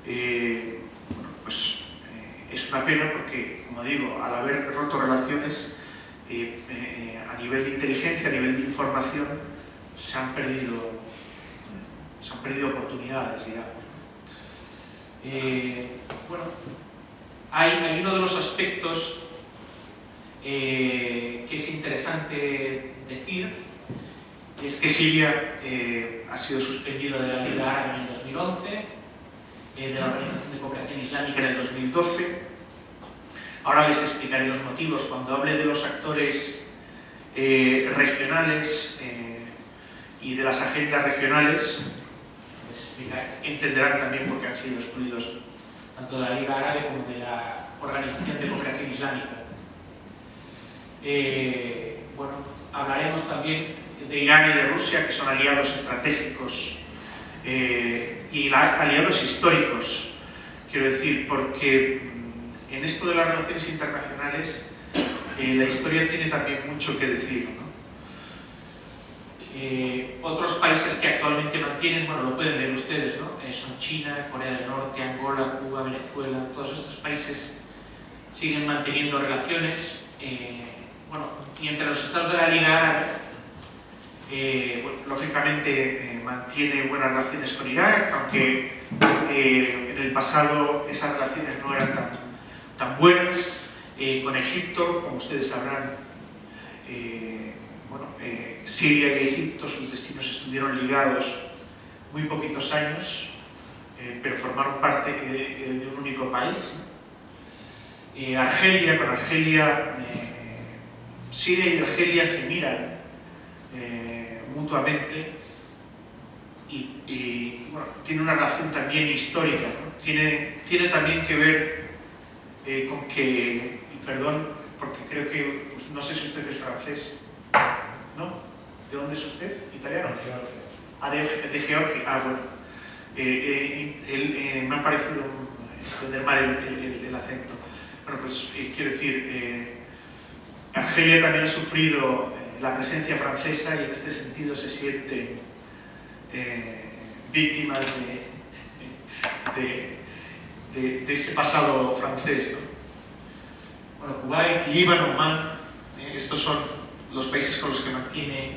bueno, pues es una pena porque, como digo, al haber roto relaciones, a nivel de inteligencia, a nivel de información, se han perdido oportunidades, digamos. Bueno, hay uno de los aspectos que es interesante decir, es que Siria ha sido suspendido de la Liga Árabe en el 2011, de la Organización de Cooperación Islámica en el 2012. Ahora les explicaré los motivos. Cuando hable de los actores regionales y de las agendas regionales, entenderán también por qué han sido excluidos tanto de la Liga Árabe como de la Organización de Cooperación Islámica. Bueno, hablaremos también de Irán y de Rusia, que son aliados estratégicos y aliados históricos, quiero decir, porque en esto de las relaciones internacionales la historia tiene también mucho que decir, ¿no? Otros países que actualmente mantienen, bueno, lo pueden ver ustedes, ¿no? Son China, Corea del Norte, Angola, Cuba, Venezuela. Todos estos países siguen manteniendo relaciones. Bueno, y entre los estados de la Liga Árabe, bueno, lógicamente mantiene buenas relaciones con Irak, aunque en el pasado esas relaciones no eran tan buenas. Con Egipto, como ustedes sabrán, bueno, Siria y Egipto, sus destinos estuvieron ligados muy poquitos años, pero formaron parte de un único país, ¿no? Argelia, con Argelia, Siria y Argelia se miran mutuamente y bueno, tiene una relación también histórica, ¿no? Tiene también que ver con que, y perdón, porque creo que, no sé si usted es francés, ¿no? ¿De dónde es usted? ¿Italiano? De Georgia. Ah, de Georgia. Ah, bueno. Me ha parecido entender mal el acento. Bueno, pues quiero decir, Argelia también ha sufrido la presencia francesa y en este sentido se sienten víctimas de ese pasado francés, ¿no? Bueno, Kuwait, Líbano, Omán, estos son los países con los que mantiene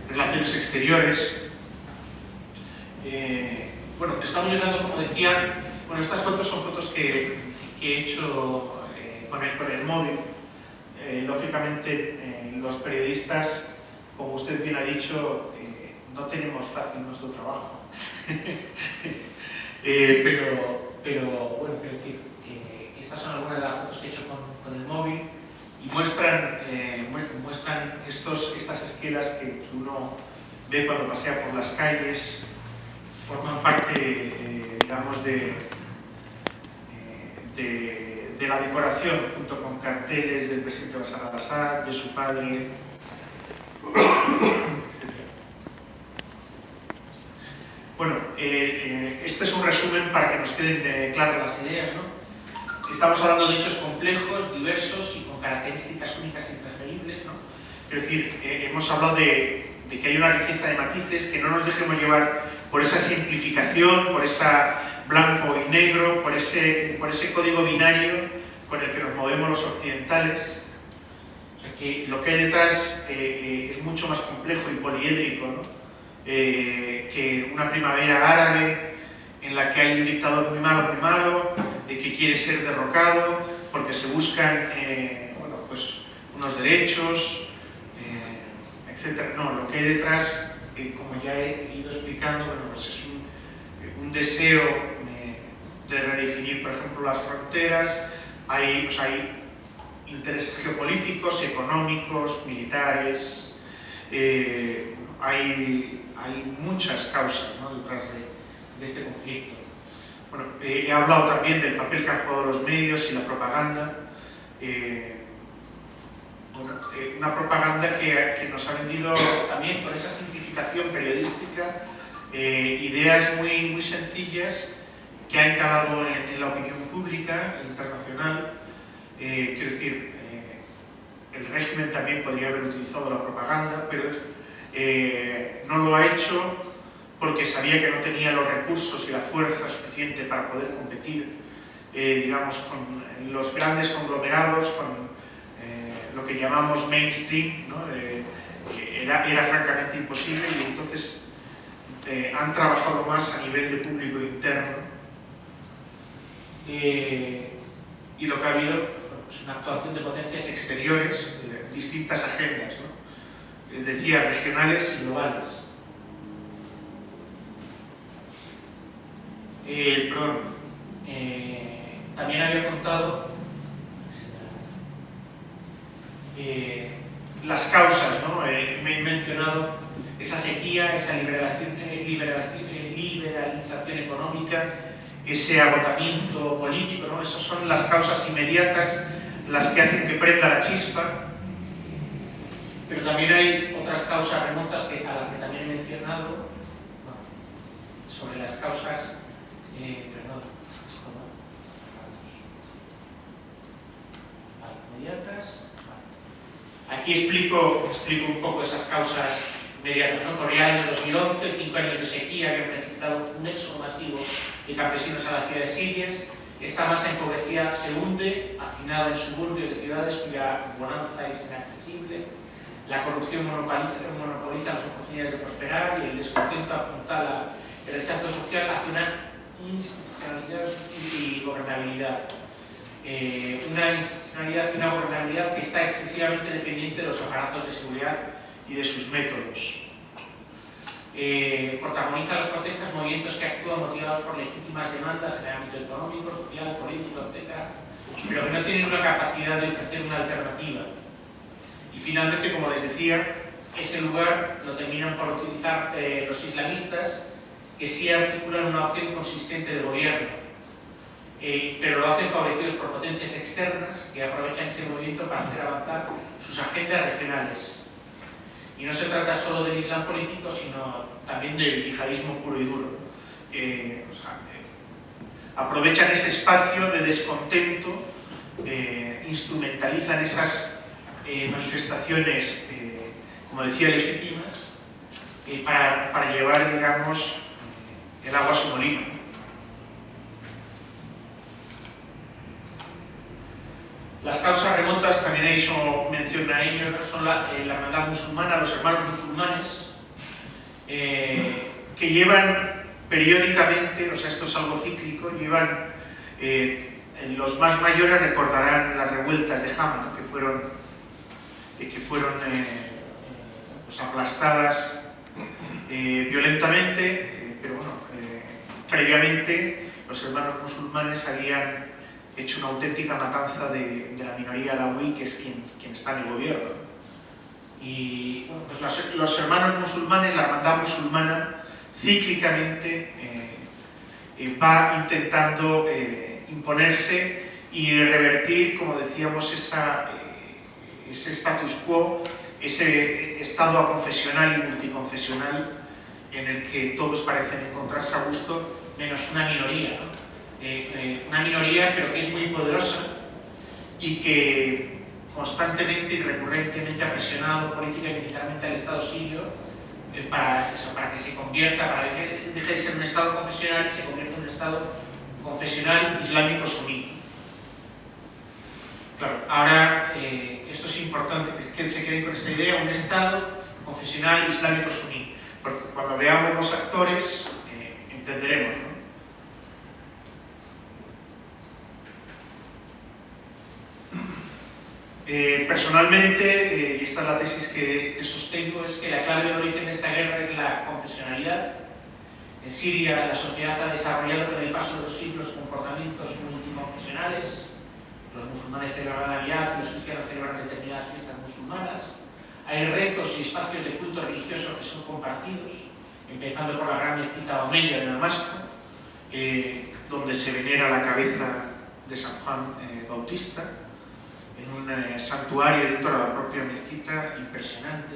relaciones exteriores. Bueno, estamos llegando, como decía, bueno, estas fotos son fotos que he hecho con el móvil. Lógicamente, los periodistas, como usted bien ha dicho, no tenemos fácil nuestro trabajo. Pero bueno, quiero decir, estas son algunas de las fotos que he hecho con el móvil y muestran estas esquelas que uno ve cuando pasea por las calles, forman parte, digamos, de la decoración, junto con carteles del presidente Bashar al-Assad, de su padre, etc. Bueno, este es un resumen para que nos queden claras las ideas, ¿no? Estamos hablando de hechos complejos, diversos y con características únicas e intransferibles, ¿no? Es decir, hemos hablado de que hay una riqueza de matices, que no nos dejemos llevar por esa simplificación, por esa blanco y negro, por ese código binario con el que nos movemos los occidentales. O sea, que lo que hay detrás es mucho más complejo y poliédrico, ¿no? Que una primavera árabe en la que hay un dictador muy malo, que quiere ser derrocado porque se buscan bueno, pues, unos derechos, etc. No, lo que hay detrás, como ya he ido explicando, bueno, pues es un deseo de redefinir, por ejemplo, las fronteras. Hay intereses geopolíticos, económicos, militares, hay muchas causas, ¿no?, detrás de este conflicto. Bueno, he hablado también del papel que han jugado los medios y la propaganda. Una propaganda que nos ha vendido también con esa simplificación periodística, ideas muy sencillas que han calado en la opinión pública internacional. Quiero decir, el régimen también podría haber utilizado la propaganda, pero no lo ha hecho porque sabía que no tenía los recursos y la fuerza suficiente para poder competir, digamos, con los grandes conglomerados, con lo que llamamos mainstream, ¿no? Era francamente imposible, y entonces han trabajado más a nivel de público interno, y lo que ha habido es una actuación de potencias exteriores, distintas agendas, ¿no? Decía, regionales y globales. También había contado las causas, ¿no? Me he mencionado esa sequía, esa liberalización económica, ese agotamiento político, ¿no? Esas son las causas inmediatas, las que hacen que prenda la chispa. Pero también hay otras causas remotas a las que también he mencionado, sobre las causas, inmediatas. Aquí explico un poco esas causas inmediatas, ¿no? Corría el año 2011, 5 años de sequía que han precipitado un éxodo masivo de campesinos a las ciudades sirias. Esta masa empobrecida se hunde, hacinada en suburbios de ciudades cuya bonanza es inaccesible. La corrupción monopoliza las oportunidades de prosperar, y el descontento apuntala el rechazo social hacia una institucionalidad y gobernabilidad. Una institucionalidad y una gobernabilidad que está excesivamente dependiente de los aparatos de seguridad y de sus métodos. Protagoniza las protestas movimientos que actúan motivados por legítimas demandas en el ámbito económico, social, político, etc., pero que no tienen una capacidad de ofrecer una alternativa. Y finalmente, como les decía, ese lugar lo terminan por utilizar los islamistas, que sí articulan una opción consistente de gobierno, pero lo hacen favorecidos por potencias externas que aprovechan ese movimiento para hacer avanzar sus agendas regionales. Y no se trata solo del islam político, sino también del yihadismo puro y duro. Aprovechan ese espacio de descontento, instrumentalizan esas manifestaciones, como decía, legítimas, para llevar, digamos, el agua a su molino. Las causas remotas, también he hecho mención a ello, son la hermandad musulmana, los hermanos musulmanes, que llevan periódicamente, o sea, esto es algo cíclico, llevan, los más mayores recordarán las revueltas de Hama, ¿no? que fueron pues aplastadas violentamente, pero bueno, previamente los hermanos musulmanes habían hecho una auténtica matanza de la minoría alauí, que es quien está en el gobierno. Y bueno, pues los hermanos musulmanes, la hermandad musulmana, cíclicamente va intentando imponerse y revertir, como decíamos, ese status quo, ese estado aconfesional y multiconfesional en el que todos parecen encontrarse a gusto, menos una minoría, ¿no? Una minoría, pero que es muy poderosa y que constantemente y recurrentemente ha presionado política y militarmente al Estado sirio para que se convierta, para que deje de ser un Estado confesional y se convierta en un Estado confesional islámico suní. Claro, ahora esto es importante que se quede con esta idea, un Estado confesional islámico suní, porque cuando veamos los actores entenderemos, ¿no? Personalmente, y esta es la tesis que sostengo, es que la clave de origen de esta guerra es la confesionalidad. En Siria la sociedad ha desarrollado con el paso de los siglos comportamientos multiconfesionales. Los musulmanes celebran Navidad y los cristianos celebran determinadas fiestas musulmanas. Hay rezos y espacios de culto religioso que son compartidos, empezando por la gran mezquita omeya de Damasco, donde se venera la cabeza de San Juan Bautista, en un santuario dentro de la propia mezquita impresionante,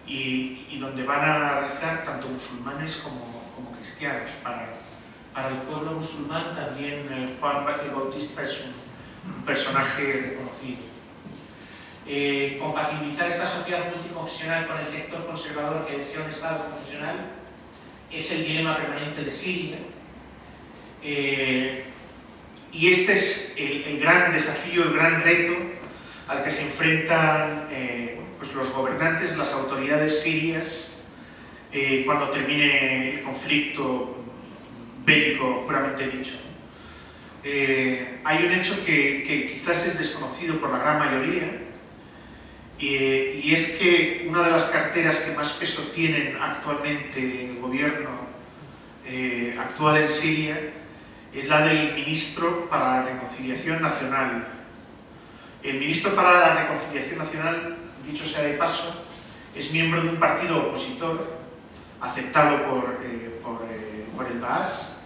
y donde van a rezar tanto musulmanes como cristianos. Para el pueblo musulmán también Juan Bautista es un personaje reconocido. Compatibilizar esta sociedad multiconfesional con el sector conservador que desea un Estado confesional es el dilema permanente de Siria. Y este es el gran desafío, el gran reto al que se enfrentan pues los gobernantes, las autoridades sirias, cuando termine el conflicto bélico puramente dicho. Hay un hecho que quizás es desconocido por la gran mayoría, y es que una de las carteras que más peso tienen actualmente en el gobierno actual en Siria es la del Ministro para la Reconciliación Nacional. El Ministro para la Reconciliación Nacional, dicho sea de paso, es miembro de un partido opositor aceptado por el Baas.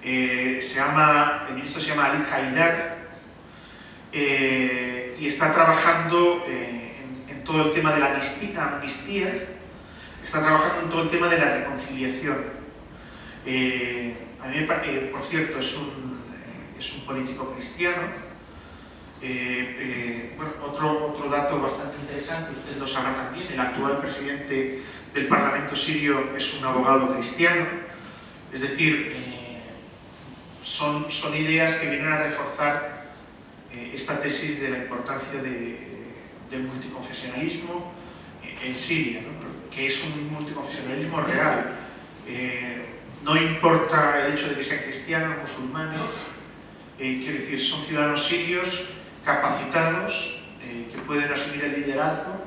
El ministro se llama Ali Haidar, y está trabajando en todo el tema de la amnistía, está trabajando en todo el tema de la reconciliación. A mí, por cierto, es un político cristiano. Bueno, otro dato bastante interesante, ustedes lo sabrán también, el actual presidente del Parlamento sirio es un abogado cristiano. Es decir, son ideas que vienen a reforzar esta tesis de la importancia del multiconfesionalismo en Siria, ¿no? Que es un multiconfesionalismo real. No importa el hecho de que sean cristianos, musulmanes, quiero decir, son ciudadanos sirios capacitados, que pueden asumir el liderazgo.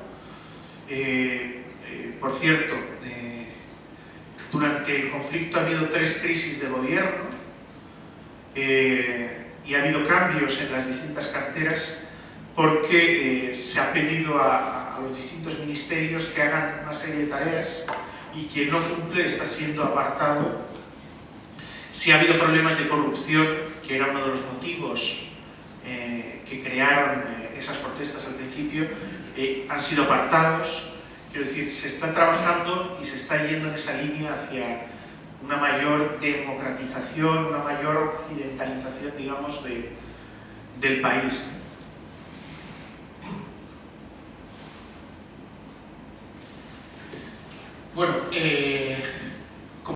Por cierto, durante el conflicto ha habido 3 crisis de gobierno, y ha habido cambios en las distintas carteras porque se ha pedido a los distintos ministerios que hagan una serie de tareas, y quien no cumple está siendo apartado. Si ha habido problemas de corrupción, que era uno de los motivos que crearon esas protestas al principio, han sido apartados. Quiero decir, se está trabajando y se está yendo en esa línea hacia una mayor democratización, una mayor occidentalización, digamos, del país. Bueno,